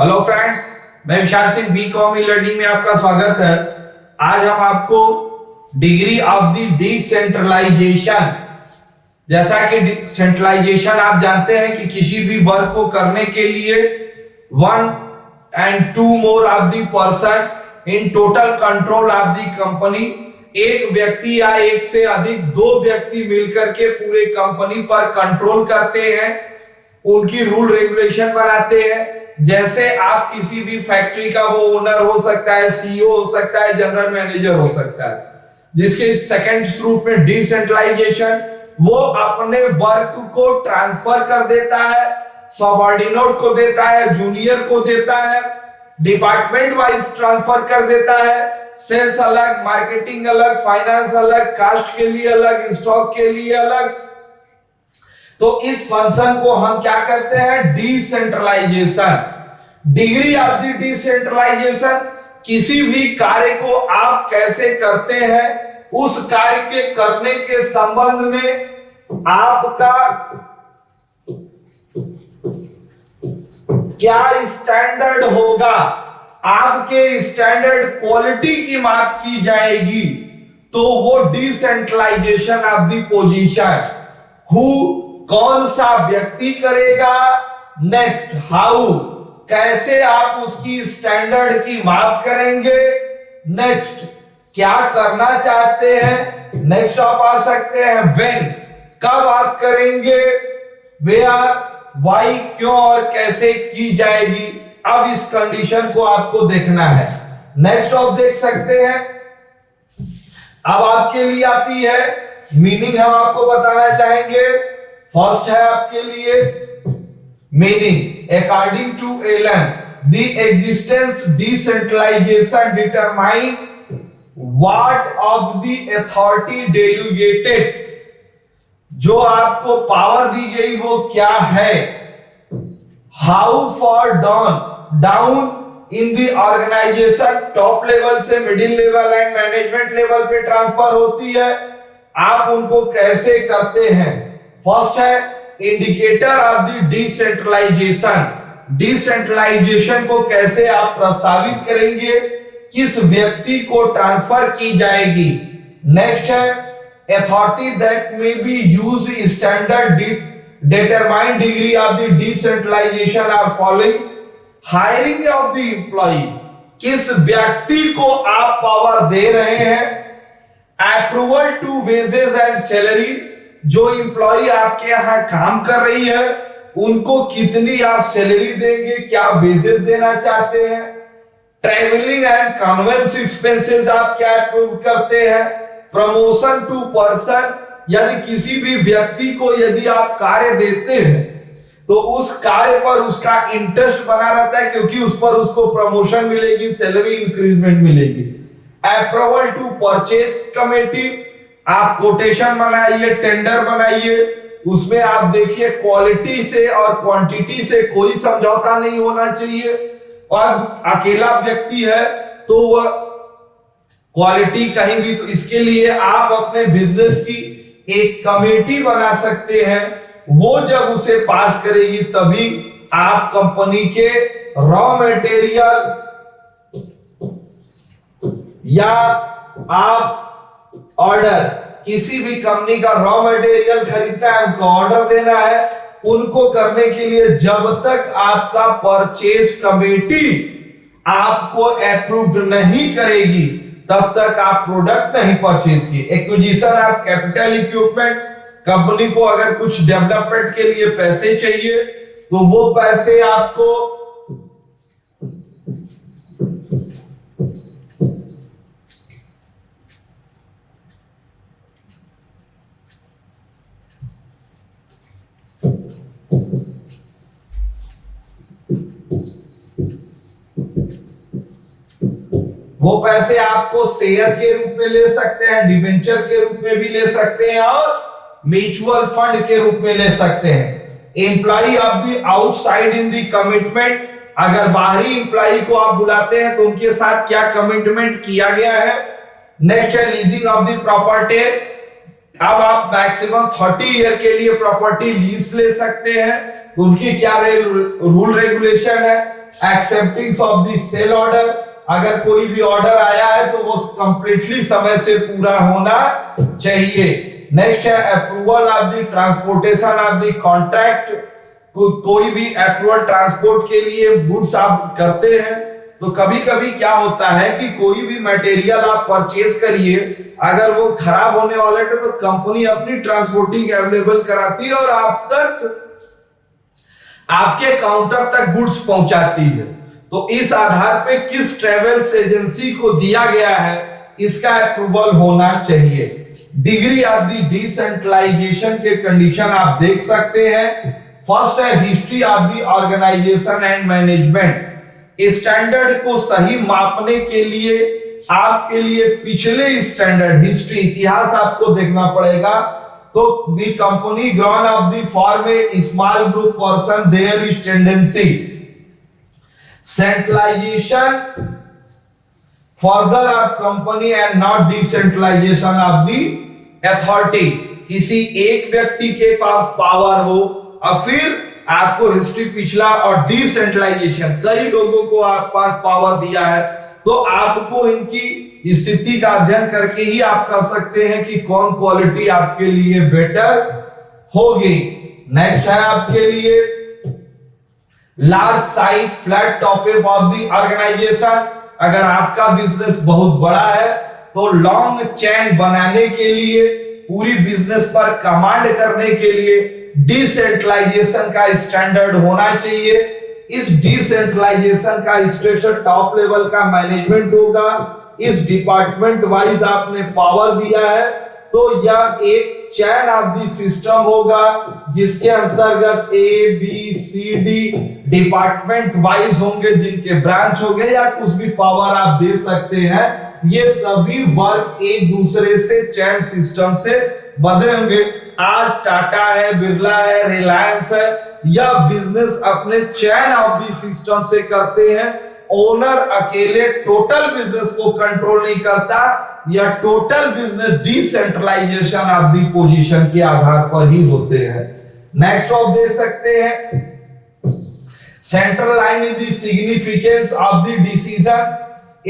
Hello friends, मैं Vishal Singh BCom e learning में आपका स्वागत है। आज हम आपको डिग्री ऑफ द डिसेंट्रलाइजेशन, जैसा कि सेंट्रलाइजेशन आप जानते हैं कि किसी भी वर्क को करने के लिए one and two more of the person in total control of the company, एक व्यक्ति या एक से अधिक दो व्यक्ति मिलकर के पूरे कंपनी पर कंट्रोल करते हैं, उनकी रूल रेगुलेशन बनाते हैं। जैसे आप किसी भी फैक्ट्री का वो ओनर हो सकता है, सीईओ हो सकता है, जनरल मैनेजर हो सकता है, जिसके सेकंड रूप में डिसेंट्रलाइजेशन, वो अपने वर्क को ट्रांसफर कर देता है, सबऑर्डिनेट को देता है, जूनियर को देता है, डिपार्टमेंट वाइज ट्रांसफर कर देता है, सेल्स अलग, मार्केटिंग अलग, फाइनेंस अलग, कास्ट के लिए अलग, स्टॉक के लिए अलग। तो इस फंक्शन को हम क्या कहते हैं? Decentralisation. Degree of the decentralisation, किसी भी कार्य को आप कैसे करते हैं, उस कार्य के करने के संबंध में आपका क्या स्टैंडर्ड होगा, आपके स्टैंडर्ड क्वालिटी की माप की जाएगी, तो वो डिसेंट्रलाइजेशन ऑफ द पोजीशन। कौन सा व्यक्ति करेगा, नेक्स्ट हाउ, कैसे आप उसकी स्टैंडर्ड की माप करेंगे, नेक्स्ट क्या करना चाहते हैं, नेक्स्ट आप आ सकते हैं व्हेन, कब आप करेंगे, वेयर, व्हाई, क्यों और कैसे की जाएगी। अब इस कंडीशन को आपको देखना है। नेक्स्ट आप देख सकते हैं, अब आपके लिए आती है मीनिंग, हम आपको बताना चाहेंगे। फर्स्ट है आपके लिए meaning, according to Allen the existence decentralization determine what of the authority delegated, जो आपको पावर दी गई वो क्या है, how far down in the organization, top level से middle level and management level पे ट्रांसफर होती है, आप उनको कैसे करते हैं। फर्स्ट है indicator of the decentralization, decentralization को कैसे आप प्रस्तावित करेंगे, किस व्यक्ति को ट्रांसफर की जाएगी। नेक्स्ट है authority that may be used standard determine degree of the decentralisation are following, hiring of the employ, किस व्यक्ति को आप पावर दे रहे हैं, approval to wages and salary, जो एम्प्लॉय आपके यहां काम कर रही है उनको कितनी आप सैलरी देंगे, क्या वेजेस देना चाहते हैं, ट्रैवलिंग एंड कन्वेंस एक्सपेंसेस आप क्या अप्रूव करते हैं, प्रमोशन टू पर्सन, यदि किसी भी व्यक्ति को यदि आप कार्य देते हैं तो उस कार्य पर उसका इंटरेस्ट बना रहता है, क्योंकि उस पर उसको प्रमोशन मिलेगी, सैलरी इंक्रीजमेंट मिलेगी। अप्रूवल टू परचेज कमेटी, आप कोटेशन बनाइए, टेंडर बनाइए, उसमें आप देखिए क्वालिटी से और क्वांटिटी से कोई समझौता नहीं होना चाहिए, और अकेला व्यक्ति है तो वह क्वालिटी कहीं भी, तो इसके लिए आप अपने बिजनेस की एक कमेटी बना सकते हैं, वो जब उसे पास करेगी तभी आप कंपनी के रॉ मटेरियल या आप ऑर्डर, किसी भी कंपनी का रॉ मटेरियल खरीदना है, उनको ऑर्डर देना है, उनको करने के लिए जब तक आपका परचेज कमेटी आपको अप्रूव नहीं करेगी तब तक आप प्रोडक्ट नहीं परचेज किए। Acquisition of capital equipment, company को अगर कुछ डेवलपमेंट के लिए पैसे चाहिए तो वो पैसे आपको आपको शेयर के रूप में ले सकते हैं, डिबेंचर के रूप में भी ले सकते हैं और म्यूचुअल फंड के रूप में ले सकते हैं। Employ of the outside in the commitment, अगर बाहरी एम्प्लॉय को आप बुलाते हैं तो उनके साथ क्या कमिटमेंट किया गया है। नेक्स्ट है लीजिंग ऑफ द प्रॉपर्टी, अब आप मैक्सिमम 30 ईयर के लिए प्रॉपर्टी लीज ले सकते हैं, उनकी क्या रूल रेगुलेशन है। Acceptance of the sale order, अगर कोई भी ऑर्डर आया है तो वो कंप्लीटली समय से पूरा होना चाहिए। नेक्स्ट है approval of the transportation of the contract, कोई भी अप्रूवल ट्रांसपोर्ट के लिए गुड्स आप करते हैं तो कभी कभी क्या होता है कि कोई भी मटेरियल आप परचेज करिए, अगर वो खराब होने वाला है तो कंपनी अपनी ट्रांसपोर्टिंग अवेलेबल कराती है और आप तक, आपके काउंटर तक गुड्स पहुंचाती है। तो इस आधार पे किस ट्रेवल्स एजेंसी को दिया गया है इसका अप्रूवल होना चाहिए। डिग्री ऑफ द डिसेंट्रलाइजेशन के कंडीशन आप देख सकते हैं। फर्स्ट है history of the organisation and management, standard को सही मापने के लिए आपके लिए पिछले स्टैंडर्ड हिस्ट्री इतिहास आपको देखना पड़ेगा। तो the company grown of the form a small group person there is tendency centralisation further of company and not decentralisation of the authority. किसी एक व्यक्ति के पास पावर हो और फिर आपको हिस्ट्री पिछला और डिसेंट्रलाइजेशन कई लोगों को आप पास पावर दिया है, तो आपको इनकी स्थिति का अध्ययन करके ही आप कर सकते हैं कि कौन क्वालिटी आपके लिए बेटर होगी। नेक्स्ट है आपके लिए large size flat top of the organisation, अगर आपका बिजनेस बहुत बड़ा है तो लॉन्ग चेन बनाने के लिए, पूरी बिजनेस पर कमांड करने के लिए डिसेंट्रलाइजेशन का स्टैंडर्ड होना चाहिए। इस डिसेंट्रलाइजेशन का स्ट्रक्चर टॉप लेवल का मैनेजमेंट होगा। इस डिपार्टमेंट वाइज आपने पावर दिया है तो यह एक चैन ऑफ द सिस्टम होगा जिसके अंतर्गत A B C D department wise होंगे, जिनके ब्रांच होंगे या कुछ भी पावर आप दे सकते हैं। ये सभी वर्क एक दूसरे से चैन सिस्टम से बंधे होंगे। आज टाटा है, बिरला है, रिलायंस है, यह बिजनेस अपने चैन ऑफ द सिस्टम से करते हैं। ओनर अकेले टोटल बिजनेस को कंट्रोल नहीं करता, यह total business decentralisation of the position के आधार पर ही होते हैं। नेक्स्ट ऑफ दे सकते हैं central line in the significance of the decision,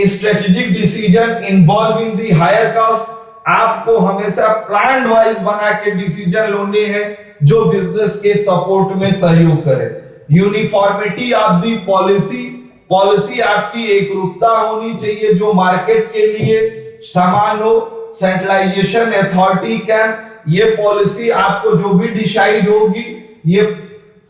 strategic decision involving the higher cost. आपको हमेशा प्लान वाइज बना के डिसीजन लेने हैं जो बिजनेस के सपोर्ट में सहयोग करे। Uniformity of the policy, policy आपकी एक रूपता होनी चाहिए जो मार्केट के लिए समान हो। सेंट्रलाइजेशन अथॉरिटी कैन, ये पॉलिसी आपको जो भी डिसाइड होगी ये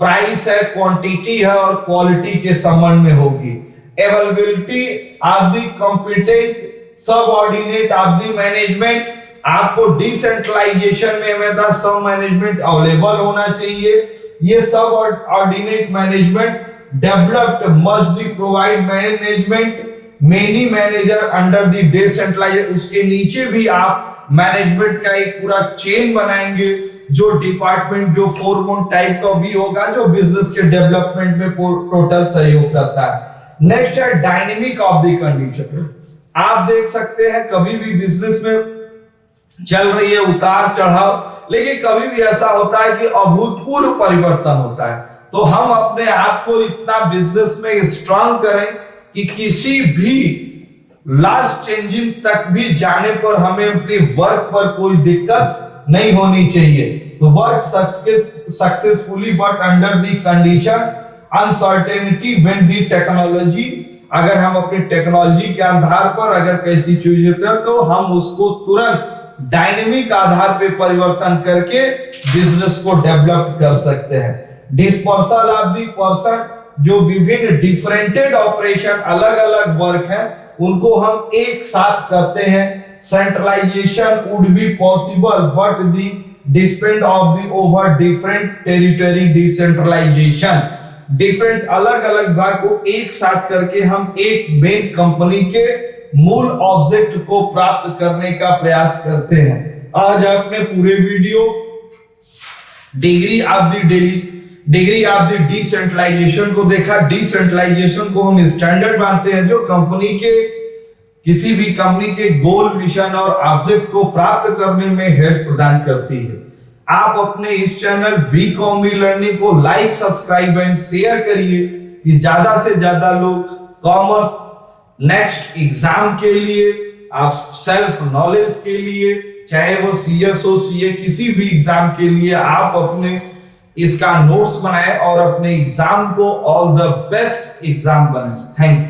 प्राइस है, क्वांटिटी है और क्वालिटी के संबंध में होगी। Availability of the competent subordinate of the management, आपको डिसेंट्रलाइजेशन में हमेशा सब मैनेजमेंट अवेलेबल होना चाहिए। ये subordinate management developed must be provide management many manager under the decentralisation, उसके नीचे भी आप मैनेजमेंट का एक पूरा चेन बनाएंगे जो डिपार्टमेंट जो फोरमोन टाइप का भी होगा जो बिजनेस के डेवलपमेंट में टोटल सहयोग करता है। नेक्स्ट है डायनेमिक ऑफ द कंडीशन, आप देख सकते हैं कभी भी बिजनेस में चल रही है उतार चढ़ाव, लेकिन कभी भी ऐसा होता है कि अभूतपूर्व परिवर्तन होता है। तो हम अपने आप को इतना बिजनेस में स्ट्रांग करें कि किसी भी लास्ट चेंजिंग तक भी जाने पर हमें अपने वर्क पर कोई दिक्कत नहीं होनी चाहिए। तो work successfully but under the condition uncertainty when the technology, अगर हम अपनी टेक्नोलॉजी के आधार पर अगर कैसी चीज होती है तो हम उसको तुरंत डायनेमिक आधार पे परिवर्तन करके बिजनेस को डेवलप कर सकते हैं। डिस्पर्सल ऑफ द पर्सन, जो विभिन्न डिफरेंटेड ऑपरेशन अलग अलग वर्क हैं उनको हम एक साथ करते हैं। Centralisation would be possible but the depend of the over different territory decentralisation, different अलग अलग भाग को एक साथ करके हम एक मेन कंपनी के मूल ऑब्जेक्ट को प्राप्त करने का प्रयास करते हैं। आज आपने पूरे video degree of the decentralisation को देखा। डिसेंट्रलाइजेशन को हम स्टैंडर्ड मानते हैं जो कंपनी के किसी भी कंपनी के गोल, मिशन और ऑब्जेक्ट को प्राप्त करने में हेल्प प्रदान करती है। आप अपने इस चैनल वी कॉम लर्निंग को लाइक, सब्सक्राइब एंड शेयर करिए कि ज्यादा से ज्यादा लोग कॉमर्स नेक्स्ट एग्जाम के लिए, आप सेल्फ नॉलेज के लिए, चाहे वो सीएस हो सीए, किसी भी एग्जाम के लिए आप अपने इसका नोट्स बनाएं और अपने एग्जाम को ऑल द बेस्ट एग्जाम बनाएं। Thank you.